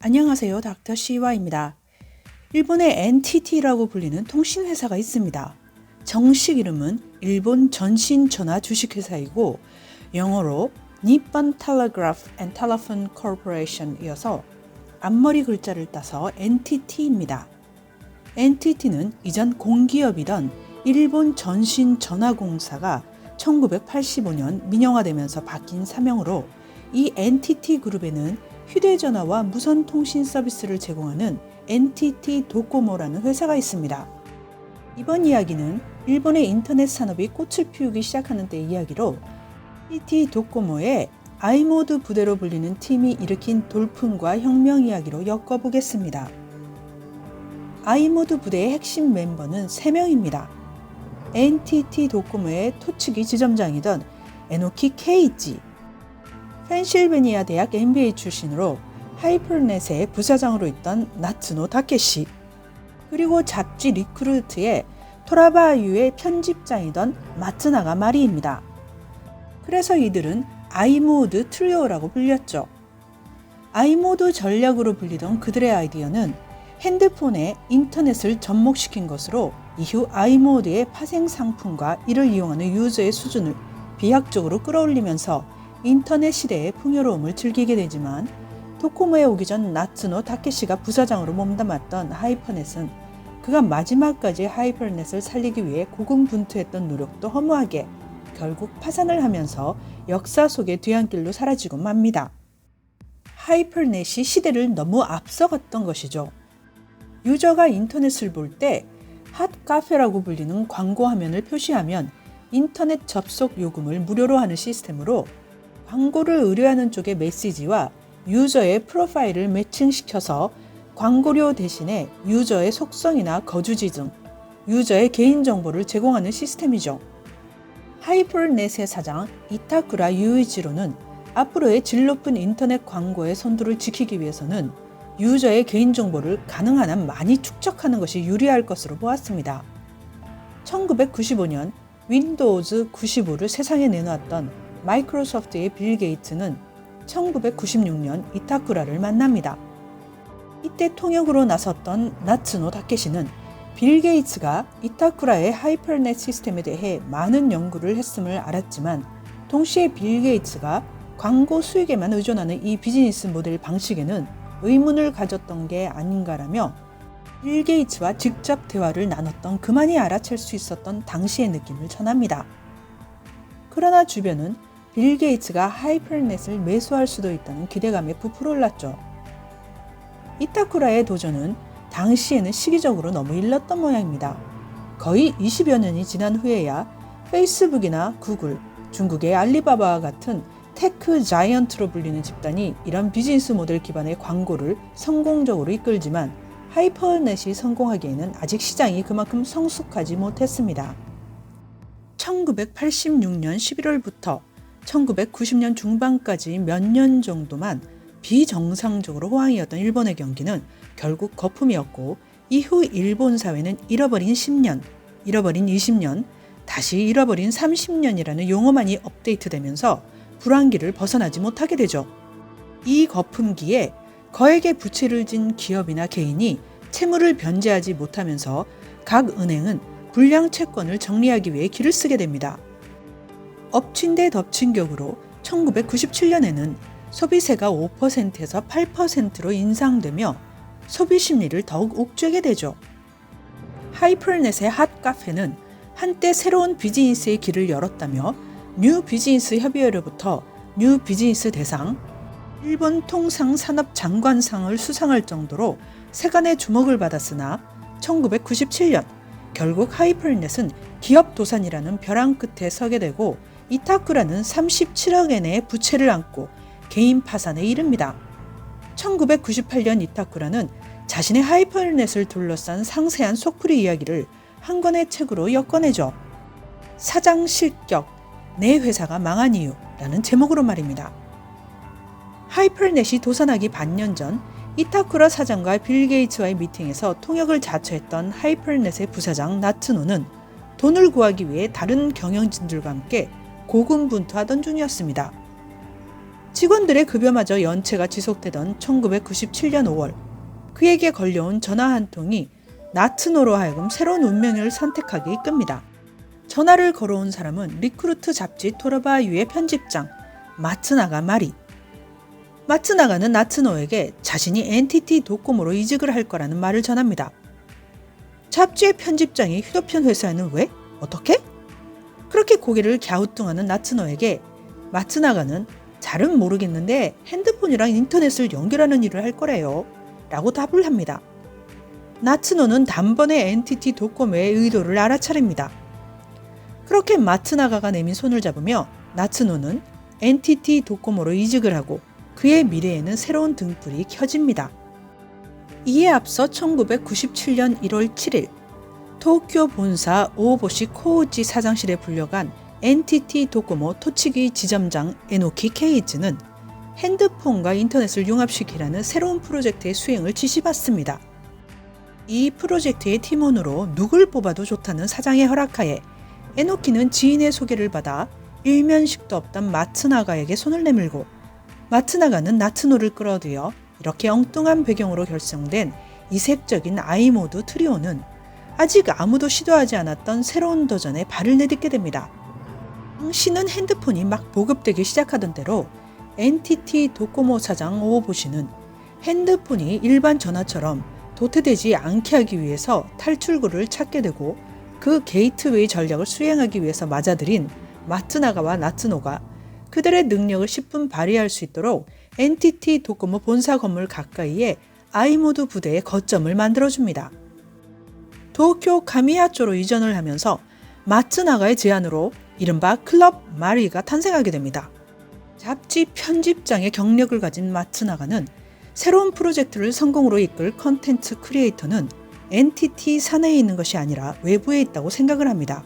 안녕하세요. 닥터 CY입니다. 일본의 NTT라고 불리는 통신회사가 있습니다. 정식 이름은 일본 전신전화 주식회사이고 영어로 니폰 텔레그래프 앤 텔레폰 코퍼레이션이어서 앞머리 글자를 따서 NTT입니다. NTT는 이전 공기업이던 일본 전신전화공사가 1985년 민영화되면서 바뀐 사명으로 이 NTT 그룹에는 휴대전화와 무선통신 서비스를 제공하는 NTT 도코모라는 회사가 있습니다. 이번 이야기는 일본의 인터넷 산업이 꽃을 피우기 시작하는 때 이야기로 NTT 도코모의 아이모드 부대로 불리는 팀이 일으킨 돌풍과 혁명 이야기로 엮어보겠습니다. 아이모드 부대의 핵심 멤버는 3명입니다. NTT 도코모의 토츠기 지점장이던 에노키 케이지, 펜실베니아 대학 MBA 출신으로 하이퍼넷의 부사장으로 있던 나츠노 다케시, 그리고 잡지 리크루트의 토라바유의 편집장이던 마츠나가 마리입니다. 그래서 이들은 아이모드 트리오라고 불렸죠. 아이모드 전략으로 불리던 그들의 아이디어는 핸드폰에 인터넷을 접목시킨 것으로 이후 아이모드의 파생 상품과 이를 이용하는 유저의 수준을 비약적으로 끌어올리면서 인터넷 시대의 풍요로움을 즐기게 되지만 도코모에 오기 전 나츠노 다케시가 부사장으로 몸담았던 하이퍼넷은 그가 마지막까지 하이퍼넷을 살리기 위해 고군분투했던 노력도 허무하게 결국 파산을 하면서 역사 속의 뒤안길로 사라지고 맙니다. 하이퍼넷이 시대를 너무 앞서갔던 것이죠. 유저가 인터넷을 볼 때 핫카페라고 불리는 광고 화면을 표시하면 인터넷 접속 요금을 무료로 하는 시스템으로 광고를 의뢰하는 쪽의 메시지와 유저의 프로파일을 매칭시켜서 광고료 대신에 유저의 속성이나 거주지 등 유저의 개인정보를 제공하는 시스템이죠. 하이퍼넷의 사장 이타쿠라 유이지로는 앞으로의 질 높은 인터넷 광고의 선두를 지키기 위해서는 유저의 개인정보를 가능한 한 많이 축적하는 것이 유리할 것으로 보았습니다. 1995년 윈도우즈 95를 세상에 내놓았던 마이크로소프트의 빌 게이츠는 1996년 이타쿠라를 만납니다. 이때 통역으로 나섰던 나츠노 다케시는 빌 게이츠가 이타쿠라의 하이퍼넷 시스템에 대해 많은 연구를 했음을 알았지만 동시에 빌 게이츠가 광고 수익에만 의존하는 이 비즈니스 모델 방식에는 의문을 가졌던 게 아닌가라며 빌 게이츠와 직접 대화를 나눴던 그만이 알아챌 수 있었던 당시의 느낌을 전합니다. 그러나 주변은 빌 게이츠가 하이퍼넷을 매수할 수도 있다는 기대감에 부풀어 올랐죠. 이타쿠라의 도전은 당시에는 시기적으로 너무 일렀던 모양입니다. 거의 20여 년이 지난 후에야 페이스북이나 구글, 중국의 알리바바와 같은 테크 자이언트로 불리는 집단이 이런 비즈니스 모델 기반의 광고를 성공적으로 이끌지만 하이퍼넷이 성공하기에는 아직 시장이 그만큼 성숙하지 못했습니다. 1986년 11월부터 1990년 중반까지 몇 년 정도만 비정상적으로 호황이었던 일본의 경기는 결국 거품이었고 이후 일본 사회는 잃어버린 10년, 잃어버린 20년, 다시 잃어버린 30년이라는 용어만이 업데이트되면서 불황기를 벗어나지 못하게 되죠. 이 거품기에 거액의 부채를 진 기업이나 개인이 채무를 변제하지 못하면서 각 은행은 불량 채권을 정리하기 위해 길을 쓰게 됩니다. 엎친 데 덮친 격으로 1997년에는 소비세가 5%에서 8%로 인상되며 소비 심리를 더욱 옥죄게 되죠. 하이퍼넷의 핫카페는 한때 새로운 비즈니스의 길을 열었다며 뉴 비즈니스 협의회로부터 뉴 비즈니스 대상, 일본 통상산업장관상을 수상할 정도로 세간의 주목을 받았으나 1997년 결국 하이퍼넷은 기업 도산이라는 벼랑 끝에 서게 되고 이타쿠라는 37억 엔의 부채를 안고 개인 파산에 이릅니다. 1998년 이타쿠라는 자신의 하이퍼넷을 둘러싼 상세한 속풀이 이야기를 한 권의 책으로 엮어내죠. 사장 실격, 내 회사가 망한 이유라는 제목으로 말입니다. 하이퍼넷이 도산하기 반년 전 이타쿠라 사장과 빌 게이츠와의 미팅에서 통역을 자처했던 하이퍼넷의 부사장 나츠노는 돈을 구하기 위해 다른 경영진들과 함께 고군분투하던 중이었습니다. 직원들의 급여마저 연체가 지속되던 1997년 5월, 그에게 걸려온 전화 한 통이 나츠노로 하여금 새로운 운명을 선택하게 이끕니다. 전화를 걸어온 사람은 리크루트 잡지 토라바유의 편집장 마츠나가 마리. 마츠나가는 나츠노에게 자신이 NTT 도코모로 이직을 할 거라는 말을 전합니다. 잡지의 편집장이 휴대폰 회사에는 왜? 어떻게? 그렇게 고개를 갸우뚱하는 나츠노에게 마츠나가는 잘은 모르겠는데 핸드폰이랑 인터넷을 연결하는 일을 할 거래요 라고 답을 합니다. 나츠노는 단번에 NTT 도코모의 의도를 알아차립니다. 그렇게 마츠나가가 내민 손을 잡으며 나츠노는 NTT 도코모로 이직을 하고 그의 미래에는 새로운 등불이 켜집니다. 이에 앞서 1997년 1월 7일 도쿄 본사 오보시 코우지 사장실에 불려간 NTT 도코모 토치기 지점장 에노키 케이즈는 핸드폰과 인터넷을 융합시키라는 새로운 프로젝트의 수행을 지시받습니다. 이 프로젝트의 팀원으로 누굴 뽑아도 좋다는 사장의 허락하에 에노키는 지인의 소개를 받아 일면식도 없던 마츠나가에게 손을 내밀고 마츠나가는 나츠노를 끌어들여 이렇게 엉뚱한 배경으로 결성된 이색적인 아이모드 트리오는 아직 아무도 시도하지 않았던 새로운 도전에 발을 내딛게 됩니다. 당시는 핸드폰이 막 보급되기 시작하던 때로 NTT 도코모 사장 오보시는 핸드폰이 일반 전화처럼 도태되지 않게 하기 위해서 탈출구를 찾게 되고 그 게이트웨이 전략을 수행하기 위해서 맞아들인 마츠나가와 나츠노가 그들의 능력을 10분 발휘할 수 있도록 NTT 도코모 본사 건물 가까이에 아이모드 부대의 거점을 만들어줍니다. 도쿄 가미야초로 이전을 하면서 마츠나가의 제안으로 이른바 클럽 마리가 탄생하게 됩니다. 잡지 편집장의 경력을 가진 마츠나가는 새로운 프로젝트를 성공으로 이끌 컨텐츠 크리에이터는 NTT 사내에 있는 것이 아니라 외부에 있다고 생각을 합니다.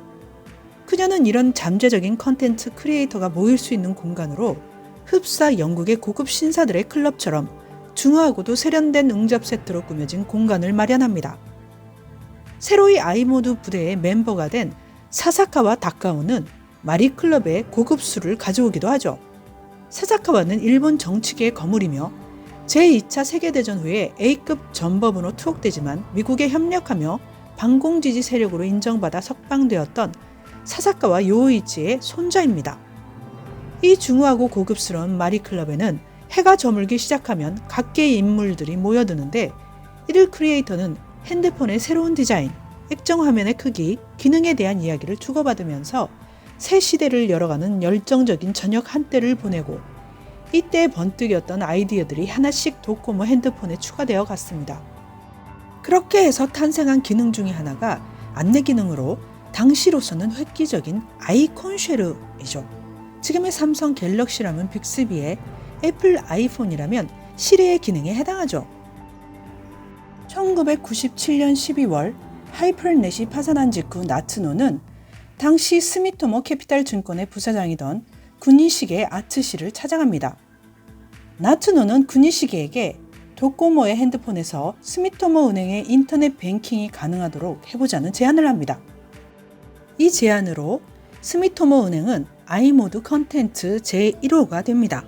그녀는 이런 잠재적인 컨텐츠 크리에이터가 모일 수 있는 공간으로 흡사 영국의 고급 신사들의 클럽처럼 중후하고도 세련된 응접 세트로 꾸며진 공간을 마련합니다. 새로이 아이모드 부대의 멤버가 된 사사카와 다카오는 마리클럽의 고급 술을 가져오기도 하죠. 사사카와는 일본 정치계의 거물이며 제2차 세계대전 후에 A급 전범으로 투옥되지만 미국에 협력하며 반공지지 세력으로 인정받아 석방되었던 사사카와 요이치의 손자입니다. 이 중후하고 고급스러운 마리클럽에는 해가 저물기 시작하면 각계의 인물들이 모여드는데 이를 크리에이터는 핸드폰의 새로운 디자인, 액정 화면의 크기, 기능에 대한 이야기를 주고받으면서 새 시대를 열어가는 열정적인 저녁 한때를 보내고 이때 번뜩였던 아이디어들이 하나씩 도코모 핸드폰에 추가되어 갔습니다. 그렇게 해서 탄생한 기능 중에 하나가 안내 기능으로 당시로서는 획기적인 아이콘 쉐르이죠. 지금의 삼성 갤럭시라면 빅스비의 애플 아이폰이라면 시리의 기능에 해당하죠. 1997년 12월 하이퍼넷이 파산한 직후 나츠노는 당시 스미토모 캐피탈 증권의 부사장이던 구니시게 아츠시를 찾아갑니다. 나츠노는 구니시게에게 도코모의 핸드폰에서 스미토모 은행의 인터넷 뱅킹이 가능하도록 해보자는 제안을 합니다. 이 제안으로 스미토모 은행은 아이모드 컨텐츠 제1호가 됩니다.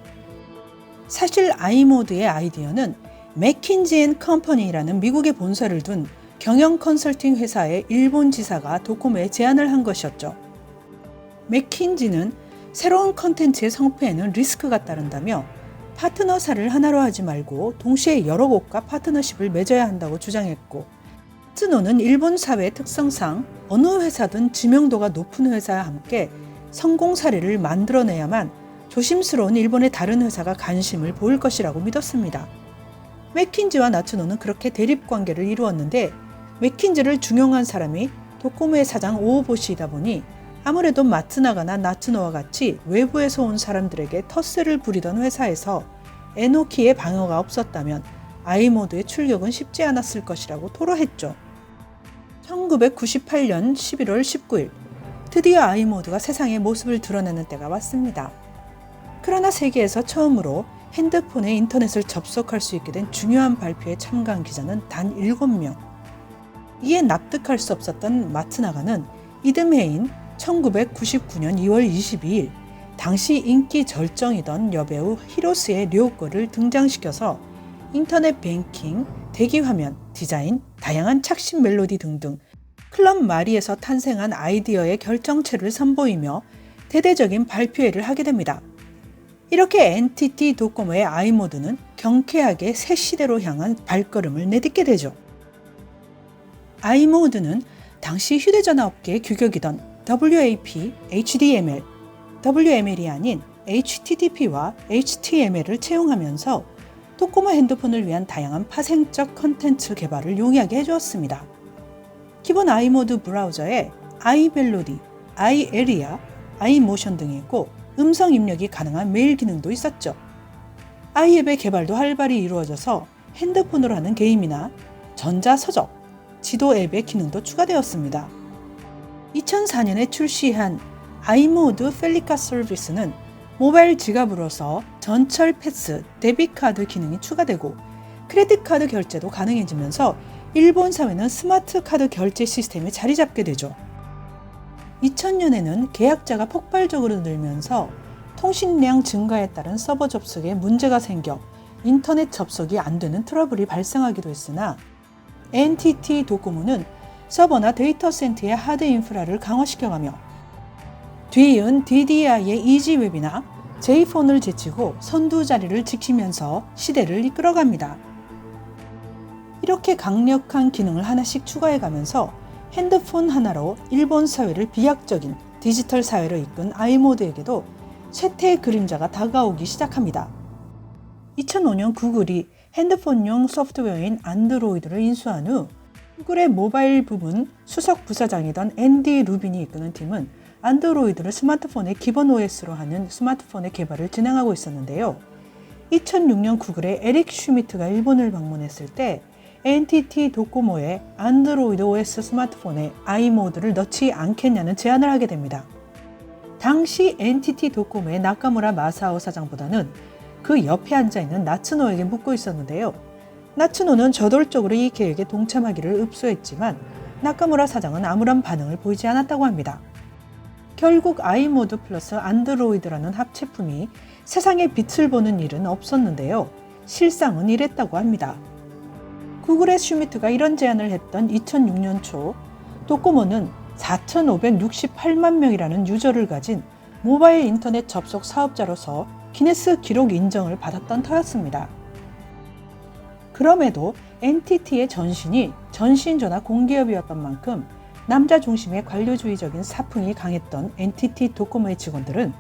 사실 아이모드의 아이디어는 맥킨지앤컴퍼니라는 미국의 본사를 둔 경영 컨설팅 회사의 일본 지사가 도코모에 제안을 한 것이었죠. 맥킨지는 새로운 컨텐츠의 성패에는 리스크가 따른다며 파트너사를 하나로 하지 말고 동시에 여러 곳과 파트너십을 맺어야 한다고 주장했고, 나츠노는 일본 사회의 특성상 어느 회사든 지명도가 높은 회사와 함께 성공 사례를 만들어내야만 조심스러운 일본의 다른 회사가 관심을 보일 것이라고 믿었습니다. 맥킨지와 나츠노는 그렇게 대립관계를 이루었는데 맥킨지를 중용한 사람이 도코모의 사장 오오보시이다 보니 아무래도 마츠나가나 나츠노와 같이 외부에서 온 사람들에게 텃세를 부리던 회사에서 에노키의 방어가 없었다면 아이모드의 출격은 쉽지 않았을 것이라고 토로했죠. 1998년 11월 19일 드디어 아이모드가 세상의 모습을 드러내는 때가 왔습니다. 그러나 세계에서 처음으로 핸드폰에 인터넷을 접속할 수 있게 된 중요한 발표에 참가한 기자는 단 7명. 이에 납득할 수 없었던 마츠나가는 이듬해인 1999년 2월 22일 당시 인기 절정이던 여배우 히로스의 료코를 등장시켜서 인터넷 뱅킹, 대기화면, 디자인, 다양한 착신 멜로디 등등 클럽 마리에서 탄생한 아이디어의 결정체를 선보이며 대대적인 발표회를 하게 됩니다. 이렇게 NTT 도코모의 아이모드는 경쾌하게 새 시대로 향한 발걸음을 내딛게 되죠. 아이모드는 당시 휴대전화 업계의 규격이던 WAP, HDML, WML이 아닌 HTTP와 HTML을 채용하면서 도코모 핸드폰을 위한 다양한 파생적 컨텐츠 개발을 용이하게 해주었습니다. 기본 아이모드 브라우저에 아이멜로디, 아이에리아, 아이모션 등이 있고 음성 입력이 가능한 메일 기능도 있었죠. 아이앱의 개발도 활발히 이루어져서 핸드폰으로 하는 게임이나 전자서적, 지도 앱의 기능도 추가되었습니다. 2004년에 출시한 아이모드 펠리카 서비스는 모바일 지갑으로서 전철 패스, 데비카드 기능이 추가되고 크레딧 카드 결제도 가능해지면서 일본 사회는 스마트 카드 결제 시스템이 자리 잡게 되죠. 2000년에는 계약자가 폭발적으로 늘면서 통신량 증가에 따른 서버 접속에 문제가 생겨 인터넷 접속이 안 되는 트러블이 발생하기도 했으나 NTT 도코모는 서버나 데이터 센터의 하드 인프라를 강화시켜가며 뒤이은 DDI의 이지웹이나 J폰을 제치고 선두 자리를 지키면서 시대를 이끌어갑니다. 이렇게 강력한 기능을 하나씩 추가해가면서 핸드폰 하나로 일본 사회를 비약적인 디지털 사회로 이끈 아이모드에게도 쇠퇴의 그림자가 다가오기 시작합니다. 2005년 구글이 핸드폰용 소프트웨어인 안드로이드를 인수한 후 구글의 모바일 부문 수석 부사장이던 앤디 루빈이 이끄는 팀은 안드로이드를 스마트폰의 기본 OS로 하는 스마트폰의 개발을 진행하고 있었는데요. 2006년 구글의 에릭 슈미트가 일본을 방문했을 때 NTT 도코모의 안드로이드 OS 스마트폰에 아이모드를 넣지 않겠냐는 제안을 하게 됩니다. 당시 NTT 도코모의 나카무라 마사오 사장보다는 그 옆에 앉아있는 나츠노에게 묻고 있었는데요. 나츠노는 저돌적으로 이 계획에 동참하기를 읍소했지만 나카무라 사장은 아무런 반응을 보이지 않았다고 합니다. 결국 아이모드 플러스 안드로이드라는 합체품이 세상에 빛을 보는 일은 없었는데요. 실상은 이랬다고 합니다. 구글의 슈미트가 이런 제안을 했던 2006년 초 도코모는 4,568만 명이라는 유저를 가진 모바일 인터넷 접속 사업자로서 기네스 기록 인정을 받았던 터였습니다. 그럼에도 NTT의 전신이 전신전화 공기업이었던 만큼 남자 중심의 관료주의적인 사풍이 강했던 NTT 도코모의 직원들은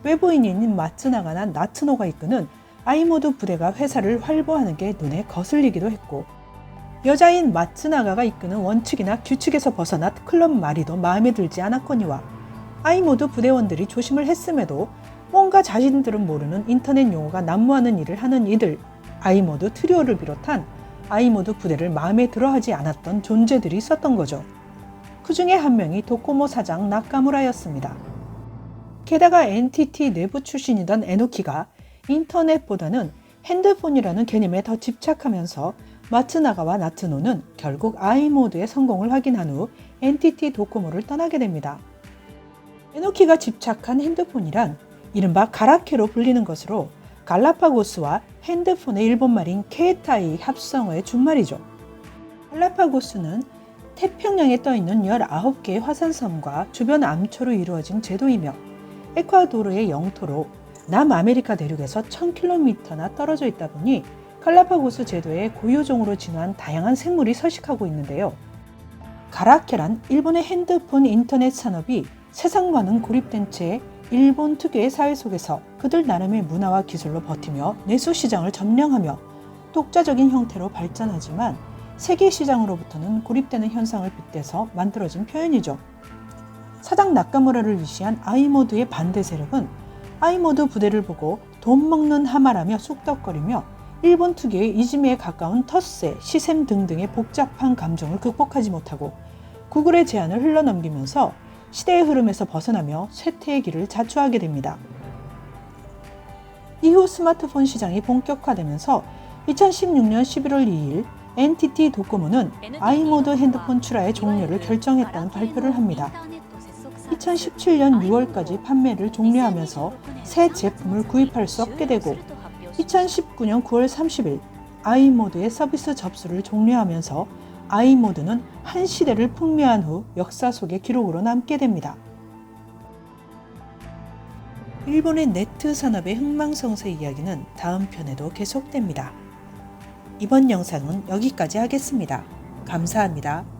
외부인인 마츠나가나 나츠노가 이끄는 아이모드 부대가 회사를 활보하는 게 눈에 거슬리기도 했고 여자인 마츠나가가 이끄는 원칙이나 규칙에서 벗어나 클럽 말이도 마음에 들지 않았거니와 아이모드 부대원들이 조심을 했음에도 뭔가 자신들은 모르는 인터넷 용어가 난무하는 일을 하는 이들 아이모드 트리오를 비롯한 아이모드 부대를 마음에 들어하지 않았던 존재들이 있었던 거죠. 그 중에 한 명이 도코모 사장 나카무라였습니다. 게다가 NTT 내부 출신이던 에노키가 인터넷보다는 핸드폰이라는 개념에 더 집착하면서 마츠나가와 나츠노는 결국 아이모드의 성공을 확인한 후 NTT 도코모를 떠나게 됩니다. 에노키가 집착한 핸드폰이란 이른바 가라케로 불리는 것으로 갈라파고스와 핸드폰의 일본말인 케이타이 합성어의 준말이죠. 갈라파고스는 태평양에 떠있는 19개의 화산섬과 주변 암초로 이루어진 제도이며 에콰도르의 영토로 남아메리카 대륙에서 1000km나 떨어져 있다 보니 갈라파고스 제도의 고유종으로 진화한 다양한 생물이 서식하고 있는데요. 가라케란 일본의 핸드폰 인터넷 산업이 세상과는 고립된 채 일본 특유의 사회 속에서 그들 나름의 문화와 기술로 버티며 내수 시장을 점령하며 독자적인 형태로 발전하지만 세계 시장으로부터는 고립되는 현상을 빗대서 만들어진 표현이죠. 사장 나카무라를 위시한 아이모드의 반대 세력은 아이모드 부대를 보고 돈 먹는 하마라며 쑥덕거리며 일본 특유의 이지메에 가까운 텃세, 시샘 등등의 복잡한 감정을 극복하지 못하고 구글의 제안을 흘러넘기면서 시대의 흐름에서 벗어나며 쇠퇴의 길을 자초하게 됩니다. 이후 스마트폰 시장이 본격화되면서 2016년 11월 2일 NTT 도코모는 아이모드 핸드폰 출하의 종료를 결정했다는 발표를 합니다. 2017년 6월까지 판매를 종료하면서 새 제품을 구입할 수 없게 되고 2019년 9월 30일 i모드의 서비스 접수를 종료하면서 i모드는 한 시대를 풍미한 후 역사 속의 기록으로 남게 됩니다. 일본의 네트 산업의 흥망성쇠 이야기는 다음 편에도 계속됩니다. 이번 영상은 여기까지 하겠습니다. 감사합니다.